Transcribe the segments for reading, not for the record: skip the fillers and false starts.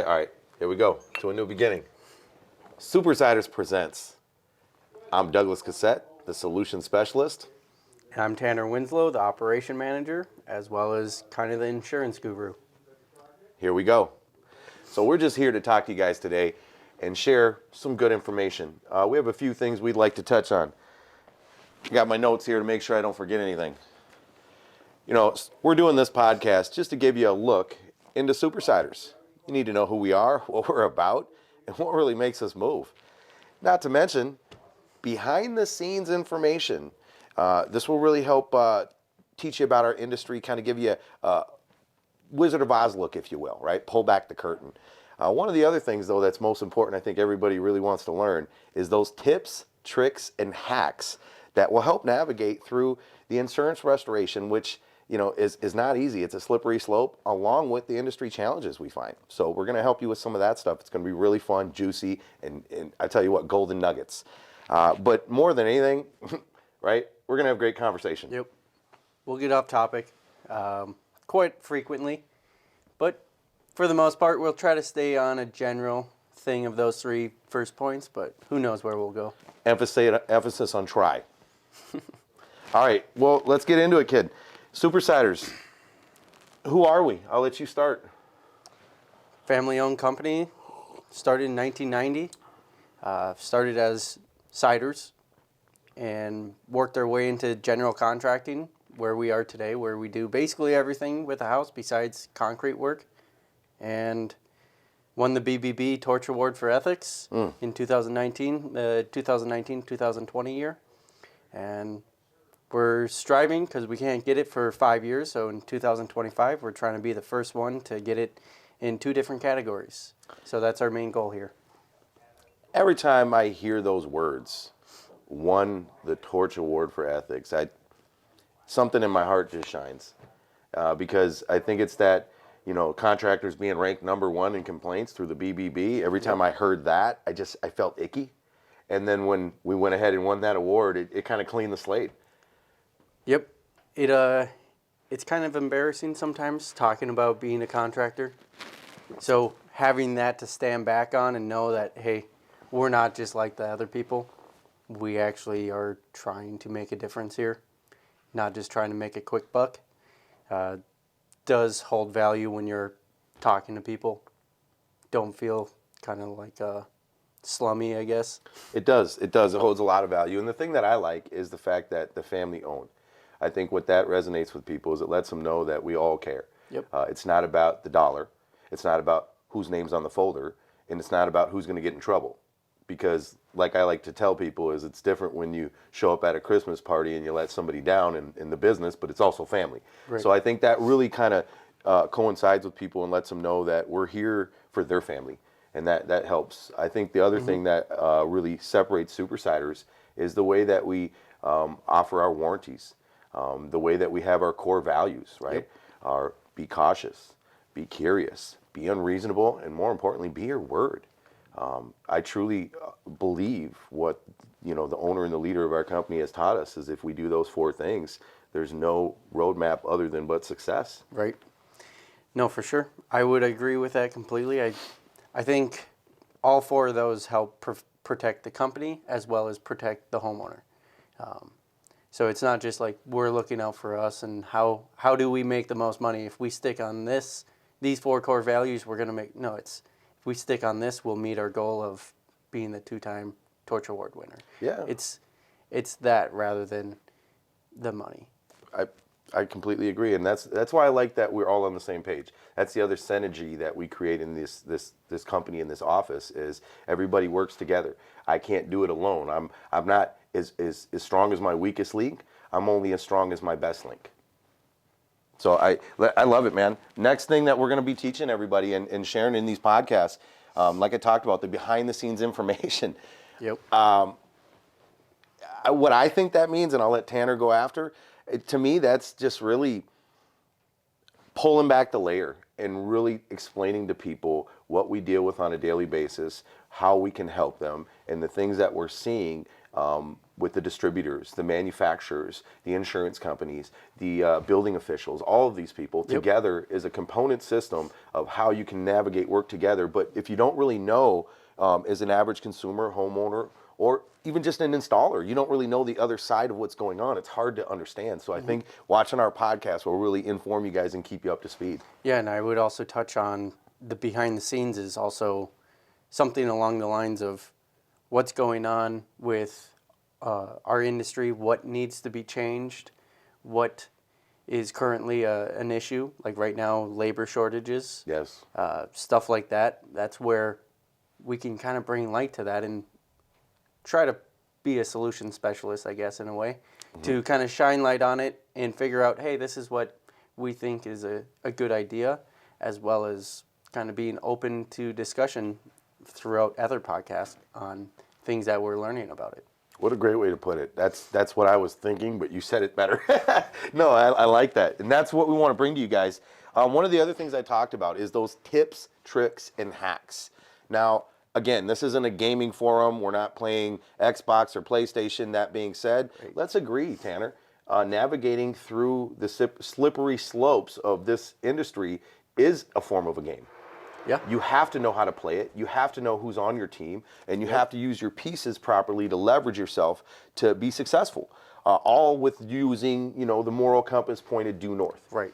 All right, here we go to a new beginning. Supersiders presents. I'm Douglas Cassette, the solution specialist. And I'm Tanner Winslow, the operation manager, as well as kind of the insurance guru. Here we go. So we're just here to talk to you guys today and share some good information. We have a few things we'd like to touch on. I got my notes here to make sure I don't forget anything. You know, we're doing this podcast just to give you a look into Supersiders. You need to know who we are, what we're about, and what really makes us move. Not to mention, behind the scenes information. This will really help teach you about our industry, kind of give you a Wizard of Oz look, if you will, right? Pull back the curtain. One of the other things, though, that's most important, I think everybody really wants to learn, is those tips, tricks, and hacks that will help navigate through the insurance restoration, which is not easy. It's a slippery slope, along with the industry challenges we find. So we're going to help you with some of that stuff. It's going to be really fun, juicy, and I tell you what, golden nuggets. But more than anything, right, we're going to have great conversation. Yep. We'll get off topic quite frequently, but for the most part, we'll try to stay on a general thing of those three first points, but who knows where we'll go. Emphasis on try. All right, well, let's get into it, kid. Supersiders, who are we? I'll let you start. Family-owned company, started in 1990, started as siders, and worked our way into general contracting, where we are today, where we do basically everything with a house besides concrete work, and won the BBB Torch Award for Ethics in 2019, 2019-2020 year, and we're striving because we can't get it for 5 years. So in 2025, we're trying to be the first one to get it in 2 different categories. So that's our main goal here. Every time I hear those words, won the Torch Award for Ethics, something in my heart just shines. Because I think it's that, contractors being ranked number 1 in complaints through the BBB. Every time I heard that, I felt icky. And then when we went ahead and won that award, it kind of cleaned the slate. Yep. It's kind of embarrassing sometimes talking about being a contractor. So having that to stand back on and know that, hey, we're not just like the other people. We actually are trying to make a difference here, not just trying to make a quick buck. Does hold value when you're talking to people. Don't feel kind of like slummy, I guess. It does. It holds a lot of value. And the thing that I like is the fact that the family owned. I think what that resonates with people is it lets them know that we all care. Yep. It's not about the dollar. It's not about whose name's on the folder. And it's not about who's going to get in trouble. Because like I like to tell people is it's different when you show up at a Christmas party and you let somebody down in the business, but it's also family. Right. So I think that really kind of coincides with people and lets them know that we're here for their family. And that helps. I think the other thing that really separates Supersiders is the way that we offer our warranties. The way that we have our core values, right? Yep. Are be cautious, be curious, be unreasonable, and more importantly, be your word. I truly believe what the owner and the leader of our company has taught us is if we do those 4 things, there's no roadmap other than but success. Right. No, for sure. I would agree with that completely. I think all 4 of those help protect the company as well as protect the homeowner. So it's not just like we're looking out for us and how do we make the most money. If we stick on these 4 core values, we're going to make, no, if we stick on this, we'll meet our goal of being the 2-time Torch Award winner. Yeah. It's that rather than the money. I completely agree, and that's why I like that we're all on the same page. That's the other synergy that we create in this company, in this office, is everybody works together. I can't do it alone. I'm not as strong as my weakest link. I'm only as strong as my best link. So I love it, man. Next thing that we're going to be teaching everybody and sharing in these podcasts, like I talked about, the behind-the-scenes information. Yep. What I think that means, and I'll let Tanner go after, to me, that's just really pulling back the layer and really explaining to people what we deal with on a daily basis, how we can help them, and the things that we're seeing with the distributors, the manufacturers, the insurance companies, the building officials, all of these people together is a component system of how you can navigate work together. But if you don't really know, as an average consumer, homeowner, or even just an installer, you don't really know the other side of what's going on. It's hard to understand. So I think watching our podcast will really inform you guys and keep you up to speed. Yeah, and I would also touch on the behind the scenes is also something along the lines of what's going on with our industry, what needs to be changed, what is currently an issue, like right now, labor shortages, Yes. stuff like that. That's where we can kind of bring light to that and try to be a solution specialist, I guess, in a way, to kind of shine light on it and figure out, hey, this is what we think is a good idea, as well as kind of being open to discussion throughout other podcasts on things that we're learning about it. What a great way to put it. That's what I was thinking, but you said it better. No, I like that. And that's what we want to bring to you guys. One of the other things I talked about is those tips, tricks, and hacks. Now, again, this isn't a gaming forum. We're not playing Xbox or PlayStation. That being said, let's agree, Tanner. Navigating through the slippery slopes of this industry is a form of a game. Yeah. You have to know how to play it. You have to know who's on your team, and you have to use your pieces properly to leverage yourself to be successful. All with using, the moral compass pointed due north. Right.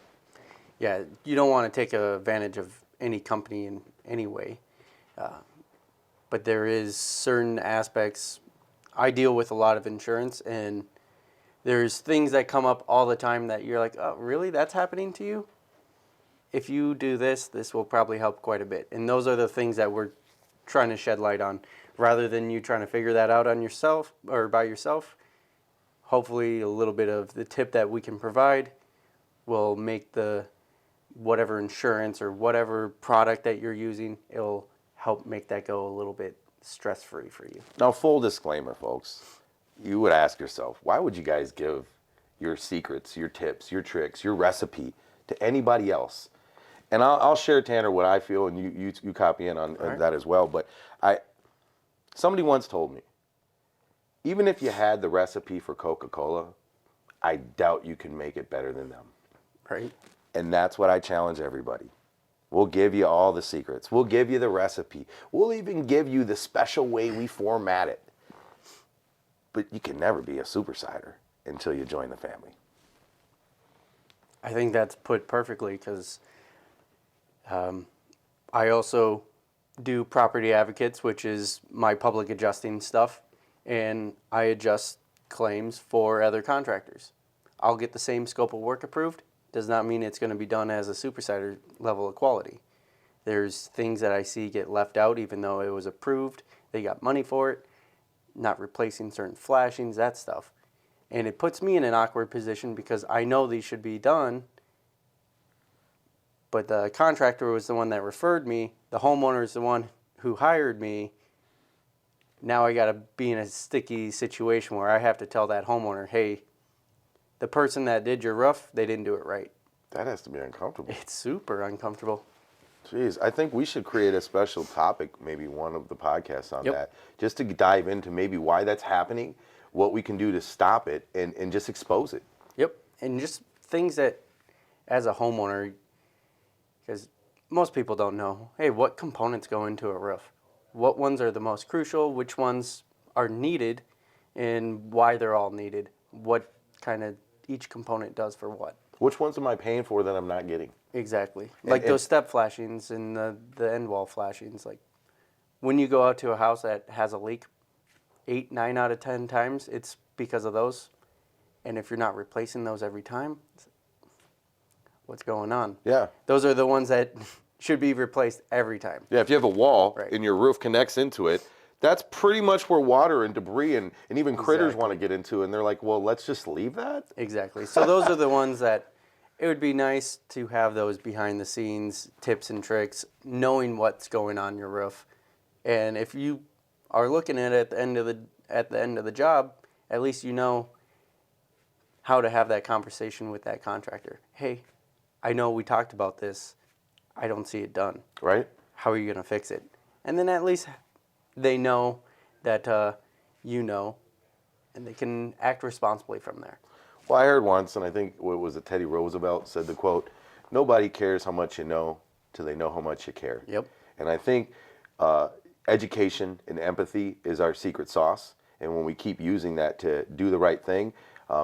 Yeah, you don't want to take advantage of any company in any way. But there is certain aspects. I deal with a lot of insurance, and there's things that come up all the time that you're like, oh, really? That's happening to you? If you do this, this will probably help quite a bit. And those are the things that we're trying to shed light on. Rather than you trying to figure that out on yourself or by yourself, hopefully a little bit of the tip that we can provide will make the whatever insurance or whatever product that you're using, it'll help make that go a little bit stress-free for you. Now, full disclaimer, folks. You would ask yourself, why would you guys give your secrets, your tips, your tricks, your recipe to anybody else? And I'll share, Tanner, what I feel, and you copy in on that as well. But somebody once told me, even if you had the recipe for Coca-Cola, I doubt you can make it better than them. Right. And that's what I challenge everybody. We'll give you all the secrets. We'll give you the recipe. We'll even give you the special way we format it. But you can never be a super cider until you join the family. I think that's put perfectly because I also do property advocates, which is my public adjusting stuff, and I adjust claims for other contractors. I'll get the same scope of work approved. Does not mean it's going to be done as a supersider level of quality. There's things that I see get left out even though it was approved. They got money for it, not replacing certain flashings, that stuff. And it puts me in an awkward position because I know these should be done, but the contractor was the one that referred me. The homeowner is the one who hired me. Now I got to be in a sticky situation where I have to tell that homeowner, hey, the person that did your roof, they didn't do it right. That has to be uncomfortable. It's super uncomfortable. Jeez, I think we should create a special topic, maybe one of the podcasts on that, just to dive into maybe why that's happening, what we can do to stop it, and just expose it. Yep, and just things that, as a homeowner, because most people don't know, hey, what components go into a roof? What ones are the most crucial? Which ones are needed? And why they're all needed? What kind of each component does for what? Which ones am I paying for that I'm not getting? Exactly. Like those step flashings and the end wall flashings. Like when you go out to a house that has a leak, 8, 9 out of 10 times, it's because of those. And if you're not replacing those every time, what's going on? Yeah. Those are the ones that should be replaced every time. Yeah, if you have a wall Right. and your roof connects into it, that's pretty much where water and debris and even critters want to get into. And they're like, well, let's just leave that? Exactly. So those are the ones that it would be nice to have those behind the scenes tips and tricks, knowing what's going on your roof. And if you are looking at it at the end of the job, at least you know how to have that conversation with that contractor. Hey, I know we talked about this. I don't see it done. Right? How are you going to fix it? And then at least they know that you know, and they can act responsibly from there. Well, I heard once, and I think what was it, Teddy Roosevelt said the quote, "Nobody cares how much you know till they know how much you care." Yep. And I think education and empathy is our secret sauce. And when we keep using that to do the right thing,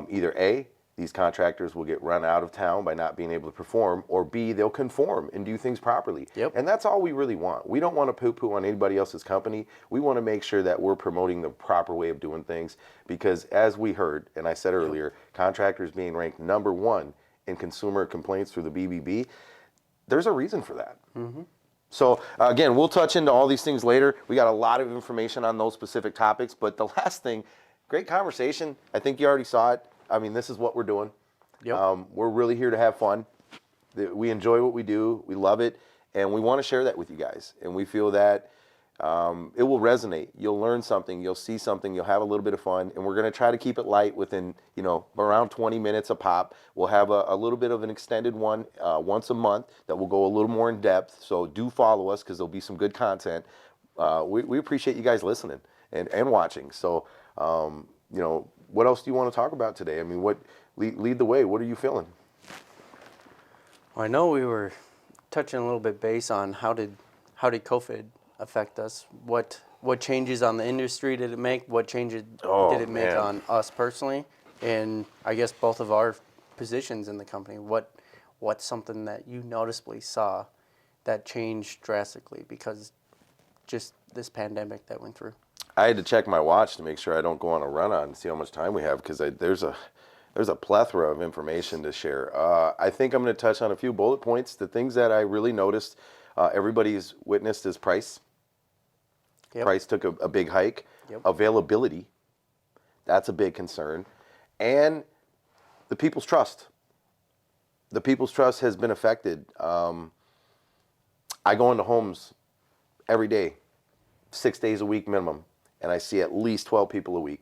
either A, these contractors will get run out of town by not being able to perform, or B, they'll conform and do things properly. Yep. And that's all we really want. We don't want to poo-poo on anybody else's company. We want to make sure that we're promoting the proper way of doing things, because as we heard, and I said earlier, contractors being ranked #1 in consumer complaints through the BBB, there's a reason for that. So again, we'll touch into all these things later. We got a lot of information on those specific topics, but the last thing, great conversation. I think you already saw it. I mean, this is what we're doing. Yep. We're really here to have fun. We enjoy what we do. We love it, and we want to share that with you guys. And we feel that it will resonate. You'll learn something. You'll see something. You'll have a little bit of fun. And we're going to try to keep it light within, around 20 minutes a pop. We'll have a little bit of an extended one once a month that will go a little more in depth. So do follow us, because there'll be some good content. We appreciate you guys listening and watching. So, what else do you want to talk about today? I mean, lead the way. What are you feeling? Well, I know we were touching a little bit base on how did COVID affect us? What changes on the industry did it make? What changes did it make on us personally? And I guess both of our positions in the company. What's something that you noticeably saw that changed drastically because just this pandemic that went through? I had to check my watch to make sure I don't go on a run on and see how much time we have, because there's a plethora of information to share. I think I'm going to touch on a few bullet points. The things that I really noticed, everybody's witnessed, is price. Yep. Price took a big hike. Yep. Availability, that's a big concern. And the people's trust. The people's trust has been affected. I go into homes every day, 6 days a week minimum, and I see at least 12 people a week.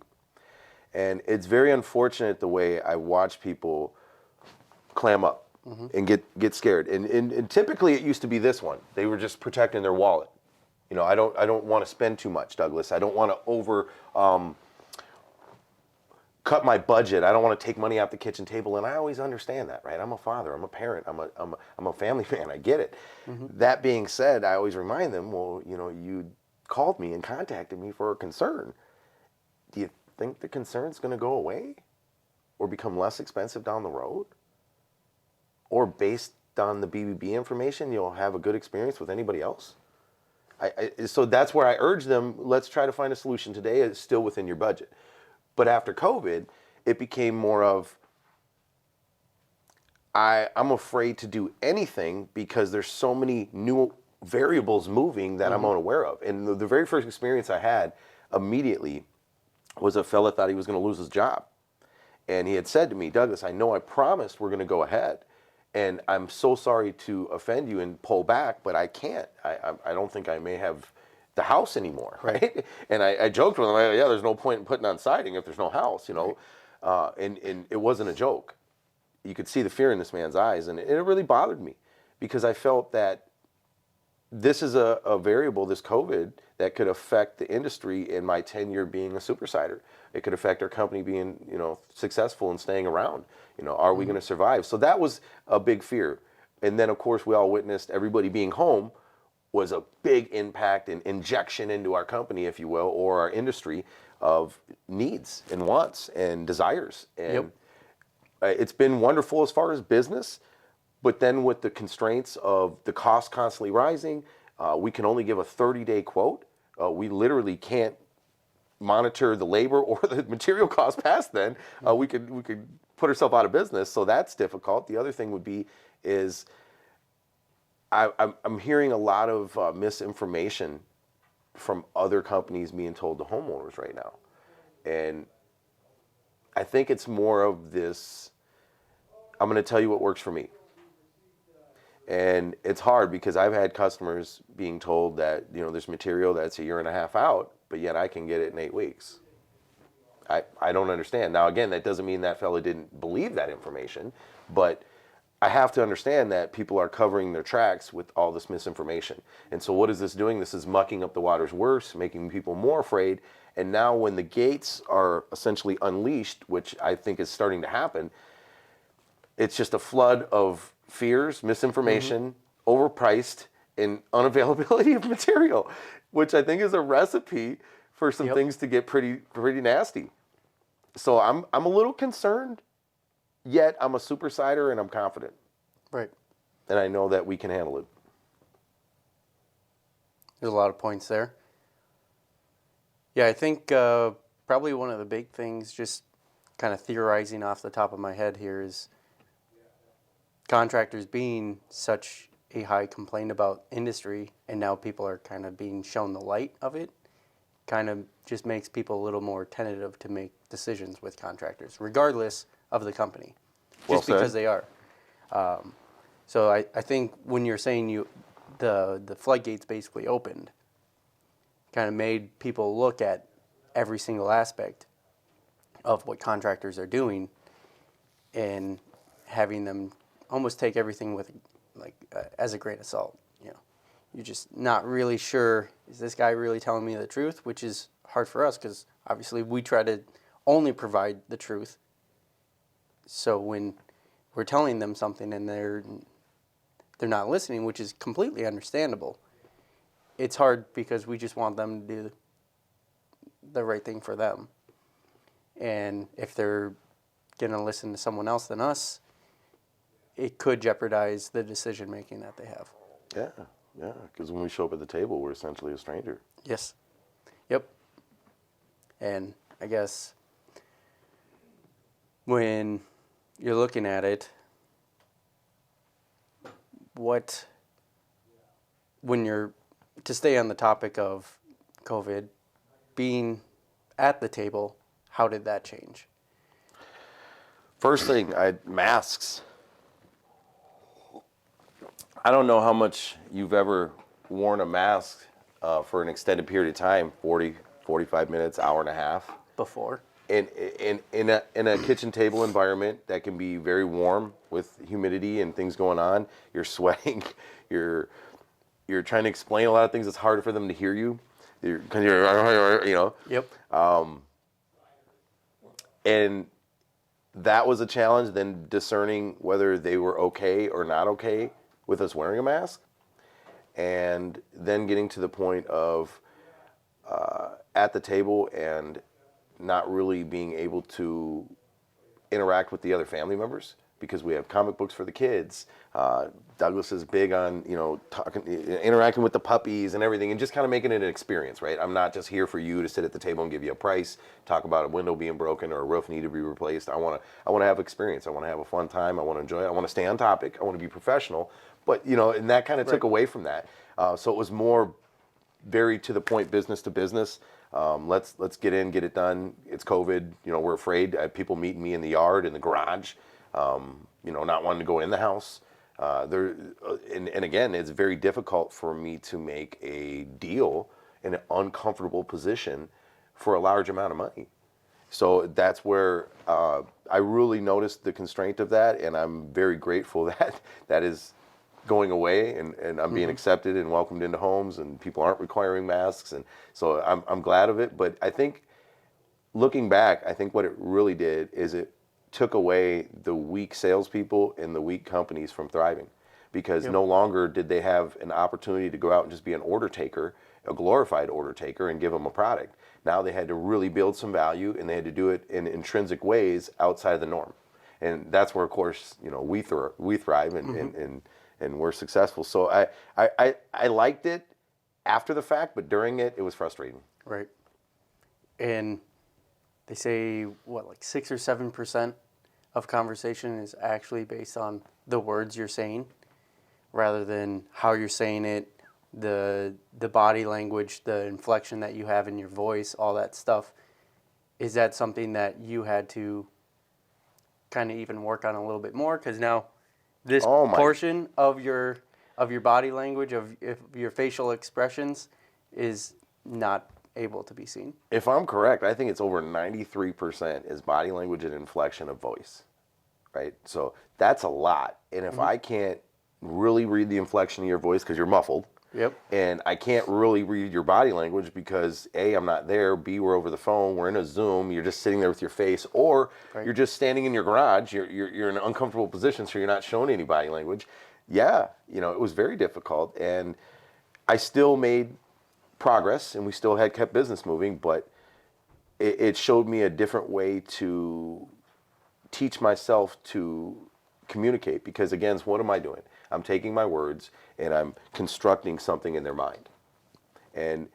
And it's very unfortunate the way I watch people clam up and get scared. And typically it used to be this one. They were just protecting their wallet. I don't want to spend too much, Douglas. I don't want to over cut my budget. I don't want to take money off the kitchen table. And I always understand that, right? I'm a father. I'm a parent. I'm a family man. I get it. That being said, I always remind them, well, you called me and contacted me for a concern. Do you think the concern's going to go away or become less expensive down the road? Or based on the BBB information, you'll have a good experience with anybody else? So that's where I urge them, let's try to find a solution today. It's still within your budget. But after COVID, it became more of, I'm afraid to do anything because there's so many new variables moving that I'm unaware of. And the very first experience I had immediately was a fella thought he was going to lose his job. And he had said to me, Douglas, I know I promised we're going to go ahead. And I'm so sorry to offend you and pull back, but I can't. I don't think I may have the house anymore, right? And I joked with him, yeah, there's no point in putting on siding if there's no house, and it wasn't a joke. You could see the fear in this man's eyes, and it really bothered me, because I felt that this is a variable, this COVID, that could affect the industry in my tenure being a supersider. It could affect our company being, successful and staying around. Are we going to survive? So that was a big fear. And then, of course, we all witnessed everybody being home was a big impact and injection into our company, if you will, or our industry, of needs and wants and desires. And it's been wonderful as far as business. But then with the constraints of the cost constantly rising, we can only give a 30-day quote. We literally can't monitor the labor or the material costs past then. We could put ourselves out of business, so that's difficult. The other thing would be is I'm hearing a lot of misinformation from other companies being told to homeowners right now. And I think it's more of this, I'm going to tell you what works for me. And it's hard because I've had customers being told that, there's material that's a year and a half out, but yet I can get it in 8 weeks. I don't understand. Now, again, that doesn't mean that fella didn't believe that information, but I have to understand that people are covering their tracks with all this misinformation. And so what is this doing? This is mucking up the waters worse, making people more afraid. And now when the gates are essentially unleashed, which I think is starting to happen, it's just a flood of fears, misinformation, overpriced, and unavailability of material, which I think is a recipe for some things to get pretty nasty. So I'm a little concerned, yet I'm a super cider and I'm confident. Right. And I know that we can handle it. There's a lot of points there. Yeah, I think probably one of the big things, just kind of theorizing off the top of my head here, is contractors being such a high complaint about industry, and now people are kind of being shown the light of it, kind of just makes people a little more tentative to make decisions with contractors, regardless of the company, Well just because said. they are. So I think when you're saying the floodgates basically opened, kind of made people look at every single aspect of what contractors are doing, and having them almost take everything with as a grain of salt. You know, you're just not really sure, is this guy really telling me the truth? Which is hard for us because obviously we try to only provide the truth. So when we're telling them something and they're not listening, which is completely understandable, it's hard because we just want them to do the right thing for them. And if they're going to listen to someone else than us, it could jeopardize the decision making that they have. Yeah, yeah. Because when we show up at the table, we're essentially a stranger. Yes. Yep. And I guess when you're looking at it, to stay on the topic of COVID, being at the table, how did that change? First thing, masks. I don't know how much you've ever worn a mask for an extended period of time, 40, 45 minutes, hour and a half. Before? In a kitchen table environment that can be very warm with humidity and things going on, you're sweating, you're trying to explain a lot of things. It's harder for them to hear you. You're, you know. Yep. And that was a challenge. Then discerning whether they were okay or not okay with us wearing a mask, and then getting to the point of at the table and not really being able to interact with the other family members because we have comic books for the kids. Douglas is big on, interacting with the puppies and everything, and just kind of making it an experience, right? I'm not just here for you to sit at the table and give you a price, talk about a window being broken or a roof need to be replaced. I want to have experience. I want to have a fun time. I want to enjoy it. I want to stay on topic. I want to be professional. But, and that kind of took away from that. So it was more very to the point, business to business. Let's get in, get it done. It's COVID. We're afraid. I have people meeting me in the yard, in the garage, not wanting to go in the house. And again, it's very difficult for me to make a deal in an uncomfortable position for a large amount of money. So that's where I really noticed the constraint of that, and I'm very grateful that that is going away, and I'm being accepted and welcomed into homes, and people aren't requiring masks, and so I'm glad of it. But I think, looking back, I think what it really did is it took away the weak salespeople and the weak companies from thriving, because no longer did they have an opportunity to go out and just be an order taker, a glorified order taker, and give them a product. Now they had to really build some value, and they had to do it in intrinsic ways outside of the norm, and that's where, of course, we thrive and we're successful. So I liked it after the fact, but during it was frustrating. Right. And they say, like 6 or 7% of conversation is actually based on the words you're saying, rather than how you're saying it, the body language, the inflection that you have in your voice, all that stuff. Is that something that you had to kind of even work on a little bit more? Because now this portion of your body language, of your facial expressions, is not able to be seen. If I'm correct, I think it's over 93% is body language and inflection of voice, right? So that's a lot. And if I can't really read the inflection of your voice because you're muffled, Yep. and I can't really read your body language because A, I'm not there, B, we're over the phone, we're in a Zoom, you're just sitting there with your face, or Right. you're just standing in your garage, you're in an uncomfortable position, so you're not showing any body language. Yeah, it was very difficult, and I still made progress, and we still had kept business moving, but it showed me a different way to teach myself to communicate, because again, what am I doing? I'm taking my words and I'm constructing something in their mind, and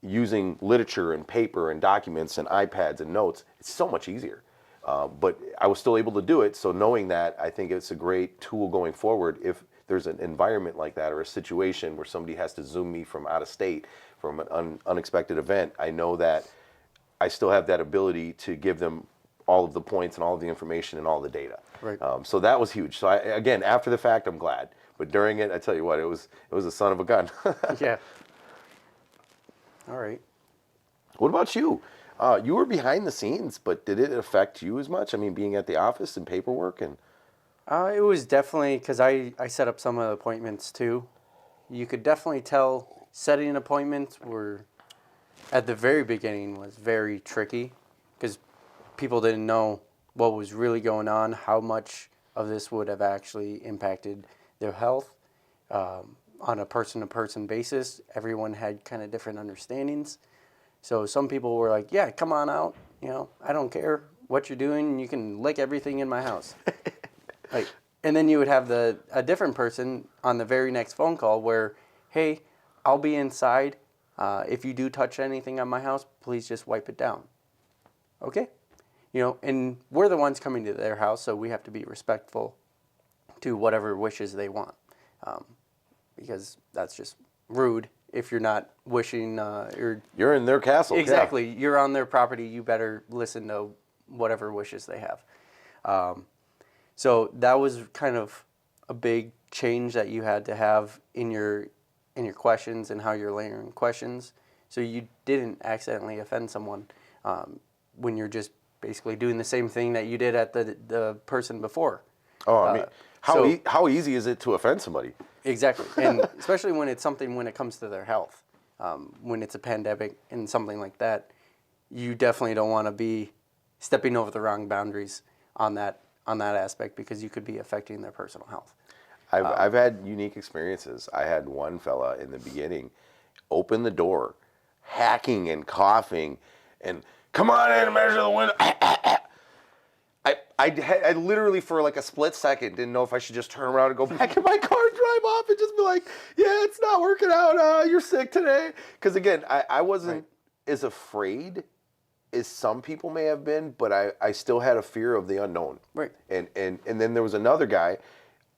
using literature and paper and documents and iPads and notes. It's so much easier, but I was still able to do it. So knowing that, I think it's a great tool going forward. If there's an environment like that or a situation where somebody has to Zoom me from out of state from an unexpected event, I know that I still have that ability to give them all of the points and all of the information and all the data. Right. So that was huge. So again, after the fact, I'm glad, but during it, I tell you what, it was a son of a gun. Yeah. All right. What about you? You were behind the scenes, but did it affect you as much? I mean, being at the office and paperwork and. It was definitely because I set up some of the appointments too. You could definitely tell setting appointments were at the very beginning was very tricky because people didn't know what was really going on, how much of this would have actually impacted their health on a person-to-person basis. Everyone had kind of different understandings. So some people were like, yeah, come on out. I don't care what you're doing. You can lick everything in my house. And then you would have a different person on the very next phone call where, hey, I'll be inside. If you do touch anything on my house, please just wipe it down. Okay? And we're the ones coming to their house, so we have to be respectful to whatever wishes they want. Because that's just rude if you're not wishing You're in their castle. Exactly. Yeah. You're on their property. You better listen to whatever wishes they have. So that was kind of a big change that you had to have in your questions and how you're layering questions, so you didn't accidentally offend someone when you're just basically doing the same thing that you did at the person before. Oh, I mean, how easy is it to offend somebody? Exactly, and especially when it's something when it comes to their health, when it's a pandemic and something like that, you definitely don't want to be stepping over the wrong boundaries on that aspect because you could be affecting their personal health. I've had unique experiences. I had one fella in the beginning open the door, hacking and coughing, and come on in and measure the window. I literally for like a split second didn't know if I should just turn around and go back in my car and drive off and just be like, yeah, it's not working out. You're sick today. Because again, I wasn't as afraid as some people may have been, but I still had a fear of the unknown. Right. And then there was another guy.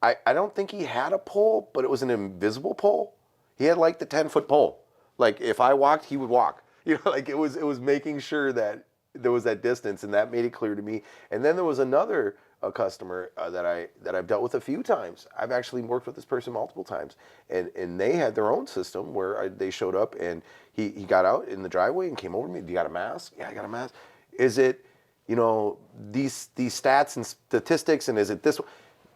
I don't think he had a pole, but it was an invisible pole. He had like the 10-foot pole. Like if I walked, he would walk. Like it was making sure that there was that distance, and that made it clear to me. And then there was another customer that I've dealt with a few times. I've actually worked with this person multiple times, and they had their own system where they showed up, and he got out in the driveway and came over to me. Do you got a mask? Yeah, I got a mask. Is it, these stats and statistics, and is it this?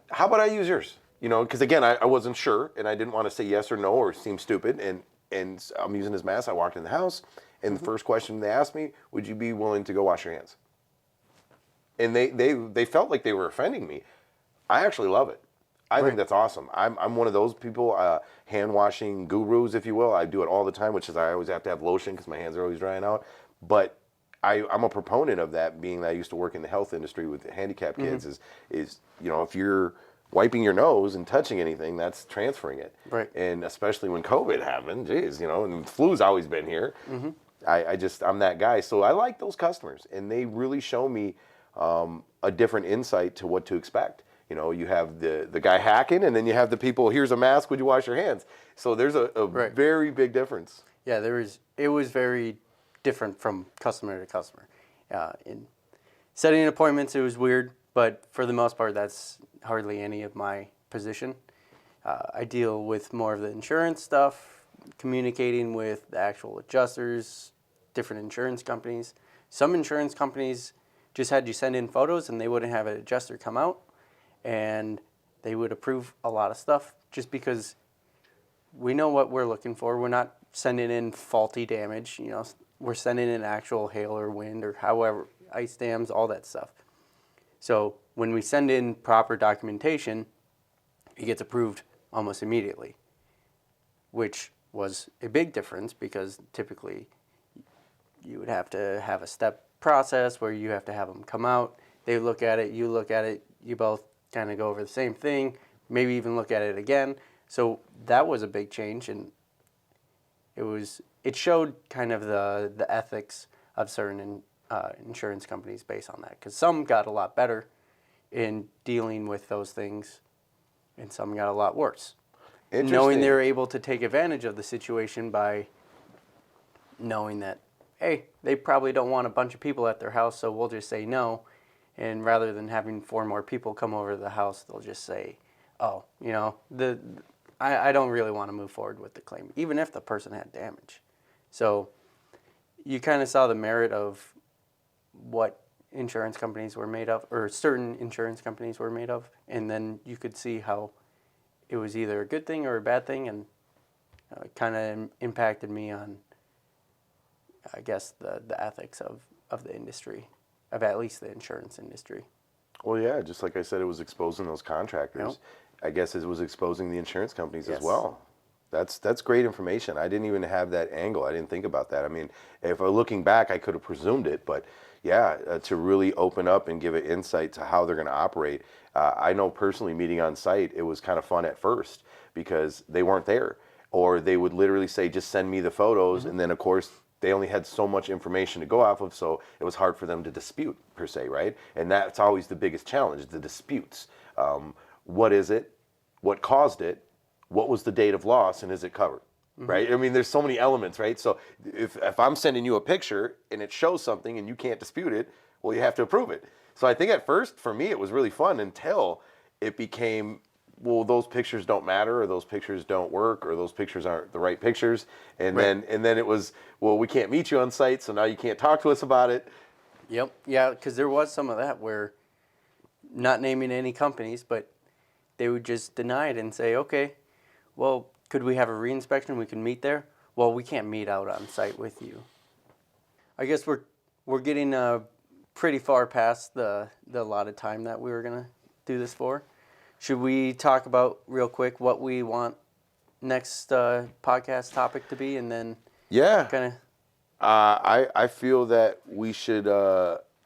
How about I use yours? Because again, I wasn't sure, and I didn't want to say yes or no or seem stupid, and I'm using his mask. I walked in the house, and the first question they asked me, would you be willing to go wash your hands? And they felt like they were offending me. I actually love it. I think that's awesome. I'm one of those people, hand washing gurus, if you will. I do it all the time, which is I always have to have lotion because my hands are always drying out. But I'm a proponent of that, being that I used to work in the health industry with handicapped kids. Is if you're wiping your nose and touching anything, that's transferring it. Right. And especially when COVID happened, geez, and the flu's always been here. I'm that guy. So I like those customers, and they really show me a different insight to what to expect. You have the guy hacking, and then you have the people, here's a mask, would you wash your hands? So there's a very big difference. Yeah, it was very different from customer to customer. In setting appointments, it was weird, but for the most part, that's hardly any of my position. I deal with more of the insurance stuff, communicating with the actual adjusters, different insurance companies. Some insurance companies just had you send in photos and they wouldn't have an adjuster come out. and they would approve a lot of stuff just because we know what we're looking for. We're not sending in faulty damage, you know, we're sending in actual hail or wind or however, ice dams, all that stuff. So when we send in proper documentation, it gets approved almost immediately, which was a big difference because typically you would have to have a step process where you have to have them come out, they look at it, you both kind of go over the same thing, maybe even look at it again. So that was a big change, and it showed kind of the ethics of certain insurance companies based on that, because some got a lot better in dealing with those things and some got a lot worse. Knowing they were able to take advantage of the situation by knowing that, hey, they probably don't want a bunch of people at their house, so we'll just say no. And rather than having 4 more people come over to the house, they'll just say, oh, you know, I don't really want to move forward with the claim, even if the person had damage. So you kind of saw the merit of what insurance companies were made of, or certain insurance companies were made of, and then you could see how it was either a good thing or a bad thing, and it kind of impacted me on, I guess, the ethics of the industry, of at least the insurance industry. Well, yeah, just like I said, it was exposing those contractors. Yep. I guess it was exposing the insurance companies Yes. as well. That's great information. I didn't even have that angle. I didn't think about that. I mean, if looking back, I could have presumed it, but yeah, to really open up and give an insight to how they're going to operate. I know personally, meeting on site, it was kind of fun at first because they weren't there, or they would literally say, "Just send me the photos," and then of course they only had so much information to go off of, so it was hard for them to dispute per se, right? And that's always the biggest challenge: the disputes. What is it? What caused it? What was the date of loss, and is it covered? Right? I mean, there's so many elements, right? So if I'm sending you a picture and it shows something and you can't dispute it, well, you have to approve it. So I think at first, for me, it was really fun until it became, well, those pictures don't matter, or those pictures don't work, or those pictures aren't the right pictures. And Right. then it was, well, we can't meet you on site, so now you can't talk to us about it. Yep. Yeah, because there was some of that where, not naming any companies, but they would just deny it and say, okay, well, could we have a reinspection? We can meet there. Well, we can't meet out on site with you. I guess we're getting pretty far past the allotted time that we were gonna do this for. Should we talk about real quick what we want next podcast topic to be, and then Yeah. kind of I feel that we should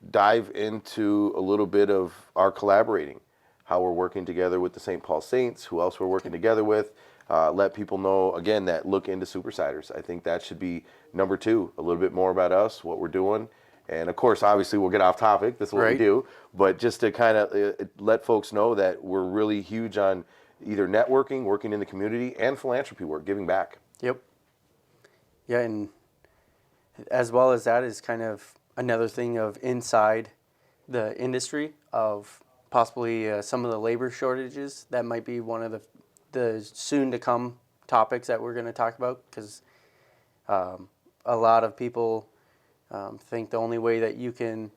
dive into a little bit of our collaborating, how we're working together with the St. Paul Saints, who else we're working together with. Let people know, again, that look into Supersiders. I think that should be number 2, a little bit more about us, what we're doing. And of course, obviously, we'll get off topic. This is what we Right. do. But just to kind of let folks know that we're really huge on either networking, working in the community, and philanthropy work, giving back. Yep. Yeah, and as well as that is kind of another thing of inside the industry of possibly some of the labor shortages. That might be one of the soon to come topics that we're going to talk about, because a lot of people think the only way that you can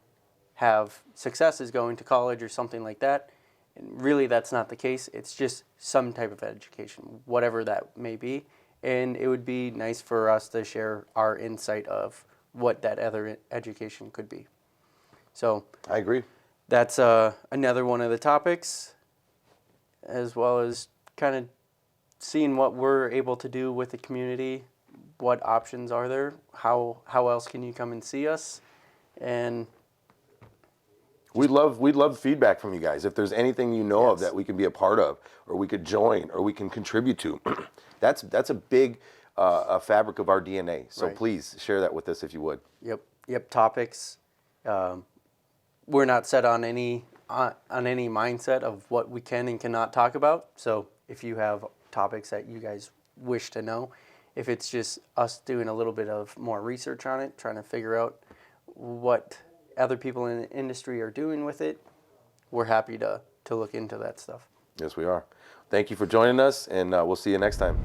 have success is going to college or something like that. And really, that's not the case. It's just some type of education, whatever that may be. And it would be nice for us to share our insight of what that other education could be. So I agree. that's another one of the topics, as well as kind of seeing what we're able to do with the community, what options are there, how else can you come and see us, and We'd love feedback from you guys. If there's anything you know of Yes. that we can be a part of, or we could join, or we can contribute to, that's a big a fabric of our DNA. So Right. please share that with us if you would. Yep, topics. We're not set on any mindset of what we can and cannot talk about. So if you have topics that you guys wish to know, if it's just us doing a little bit of more research on it, trying to figure out what other people in the industry are doing with it, we're happy to look into that stuff. Yes, we are. Thank you for joining us, and we'll see you next time.